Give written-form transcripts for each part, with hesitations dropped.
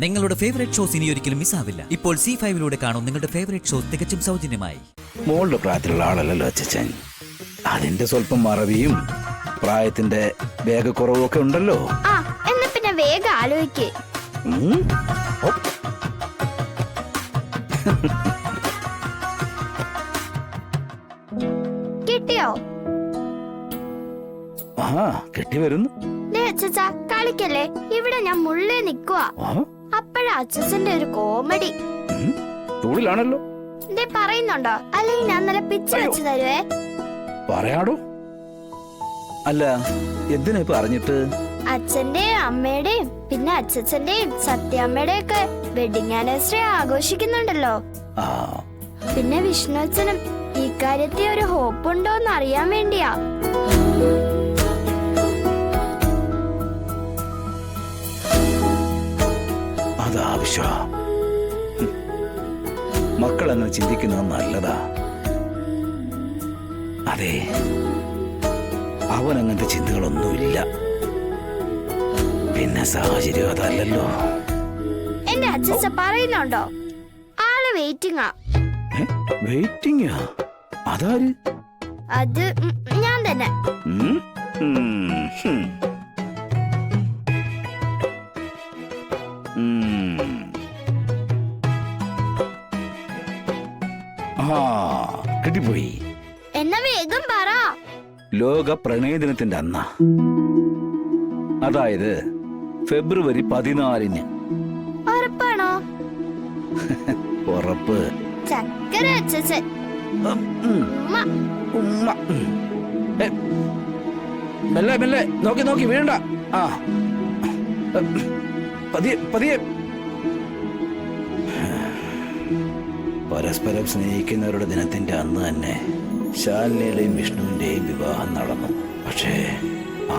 നിങ്ങളുടെ favourite shows ഇനി ഒരിക്കലും മിസ്സാവില്ല. ഇപ്പോൾ C5 കാണും നിങ്ങളുടെ ഫേവറേറ്റ് ഷോസ് തികച്ചും സൗജന്യമായി. മോളുടെ പ്രായത്തിലുള്ള ആളല്ലല്ലോ അച്ഛൻ. അതിന്റെ സ്വല്പം മറവിയും പ്രായത്തിന്റെ വേഗക്കുറവൊക്കെ ഉണ്ടല്ലോ. എന്നാ പിന്നെ വേഗം ആലോചിക്കേ. കിട്ടിയോ? കെട്ടി വരുന്നു. കളിക്കല്ലേ, ഇവിടെ ഞാൻ മുള്ളേ നിക്കുവാ. അപ്പഴാ അച്ഛന്റെ ഒരു കോമഡി. ൂടിലാണല്ലോ പറയുന്നുണ്ടോ? അല്ലെങ്കിൽ ഞാൻ നല്ല പിച്ച് വെച്ച് തരുവേ. പറയാടോ. അല്ല, എന്തിനാ പറഞ്ഞിട്ട്? അച്ഛന്റെയും അമ്മയുടെയും പിന്നെ അച്ഛന്റെയും സത്യാമ്മയുടെയും ഒക്കെ വെഡിങ് ആനിവേഴ്സറി ആഘോഷിക്കുന്നുണ്ടല്ലോ. പിന്നെ വിഷ്ണു അച്ഛനും ഈ കാര്യത്തിൽ ഒരു ഹോപ്പ് ഉണ്ടോന്ന് അറിയാൻ വേണ്ടിയാ. അതാവശ്യ മക്കളെന്ന് ചിന്തിക്കുന്നത് നല്ലതാ. അതെ, അവനങ്ങനത്തെ ചിന്തകളൊന്നുമില്ല. പിന്നെ സാഹചര്യം അതല്ലല്ലോ. എന്റെ അച്ഛൻ പറയുന്നുണ്ടോ? ആള് വെയിറ്റിംഗാ. വെയിറ്റിംഗാ? അതാര്? അത് ഞാൻ തന്നെ. കിട്ടിപ്പോയി. എന്നാ വേഗം പറ. ലോക പ്രണയദിനത്തിന്റെ അന്ന, അതായത് ഫെബ്രുവരി 14. ഉറപ്പാണോ? ഉറപ്പ്. ചക്കര അച്ഛൻ. മെല്ലെ മെല്ലെ, നോക്കി നോക്കി വീഴണ്ട. പതിയെ പതിയെ. പരസ്പരം സ്നേഹിക്കുന്നവരുടെ ദിനത്തിന്റെ അന്ന് തന്നെ ശാലിനിയുടെയും വിഷ്ണുവിന്റെയും വിവാഹം നടന്നു. പക്ഷേ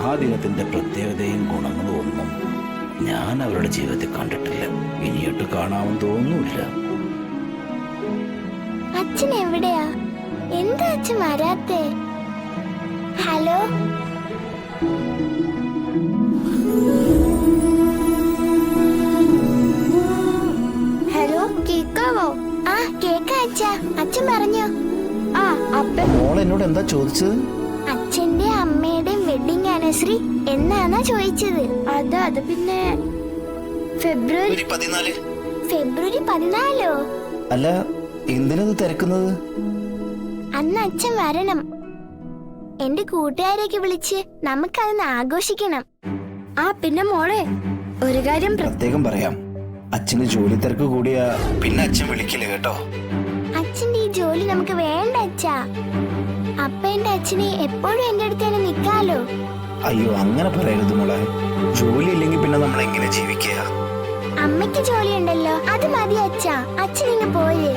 ആ ദിനത്തിന്റെ പ്രത്യേകതയും ഗുണങ്ങളും ഒന്നും ഞാൻ അവരുടെ ജീവിതത്തിൽ കണ്ടിട്ടില്ല. ഇനിയിട്ട് കാണാമെന്ന് തോന്നുന്നില്ല. അച്ഛൻ എവിടെയാ? എന്താ അച്ഛൻ വരാത്തെ? ഹലോ, ഹലോ, കേക്കാവോ? കേക്കാ അച്ഛാ. അച്ഛൻ പറഞ്ഞോ? മോൾ എന്നോട് എന്താ ചോദിച്ചത്? അച്ഛന്റെ അമ്മയുടെയും വെഡിങ് ആനിവേഴ്സറി എന്നാന്നാ ചോദിച്ചത്. അത് പിന്നെ ഫെബ്രുവരി 14. അല്ല, എന്തിനത് തിരക്കുന്നത്? അന്ന് അച്ഛൻ വരണം. എന്റെ കൂട്ടുകാരെയൊക്കെ വിളിച്ച് നമുക്കതൊന്ന് ആഘോഷിക്കണം. പിന്നെ മോളെ, ഒരു കാര്യം പ്രത്യേകം പറയാം. അച്ഛന് ജോലി തിരക്ക് കൂടിയാ പിന്നെ അച്ഛൻ വിളിക്കില്ല കേട്ടോ. അച്ഛന്റെ ഈ ജോലി നമുക്ക് വേണ്ട അച്ഛാ. അപ്പ എന്റെ അച്ഛനെ എപ്പോഴും എന്റെ അടുത്ത് തന്നെ നിക്കാലോ. അയ്യോ, അങ്ങനെ പറയരുത് മോളെ. ജോലി ഇല്ലെങ്കിൽ പിന്നെ നമ്മൾ എങ്ങനെ ജീവിക്കുക? അമ്മയ്ക്ക് ജോലി ഉണ്ടല്ലോ, അത് മതി അച്ഛാ. അച്ഛൻ ഇങ്ങ് പോര്.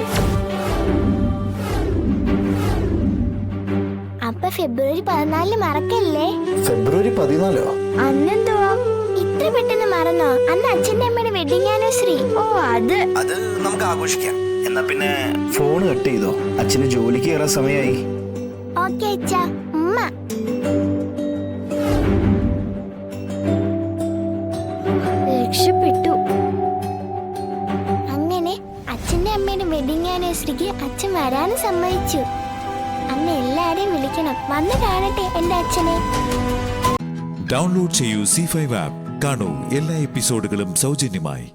അപ്പൊ ഫെബ്രുവരി 14 മറക്കല്ലേ. ഫെബ്രുവരി 14? അന്നെന്തുവാ ഇത്ര പെട്ടെന്ന് മറന്നോ? അന്ന് അച്ഛന്റെ അമ്മയുടെ വെഡിങ് ആനിവേഴ്സറി. അത് നമുക്ക് ആഘോഷിക്കാം. എന്നാ പിന്നെ ഫോൺ കട്ട് ചെയ്തോ. അച്ഛന് ജോലിക്ക് കയറാൻ സമയമായി. ഓക്കേ അച്ഛാ. ഉമ്മ രക്ഷപ്പെട്ടു. അങ്ങനെ അച്ഛന്റെ അമ്മയുടെ വെഡിങ് ആനിവേഴ്സറിക്ക് അച്ഛൻ വരാനും സമ്മതിച്ചു. അന്ന് എല്ലാരെയും വിളിക്കണം. വന്ന് കാണട്ടെ എന്റെ അച്ഛനെ. ഡൗൺലോഡ് ചെയ്യൂ C5 ആപ്പ്. കാണൂ എല്ലാ എപ്പിസോഡുകളും സൗജന്യമായി.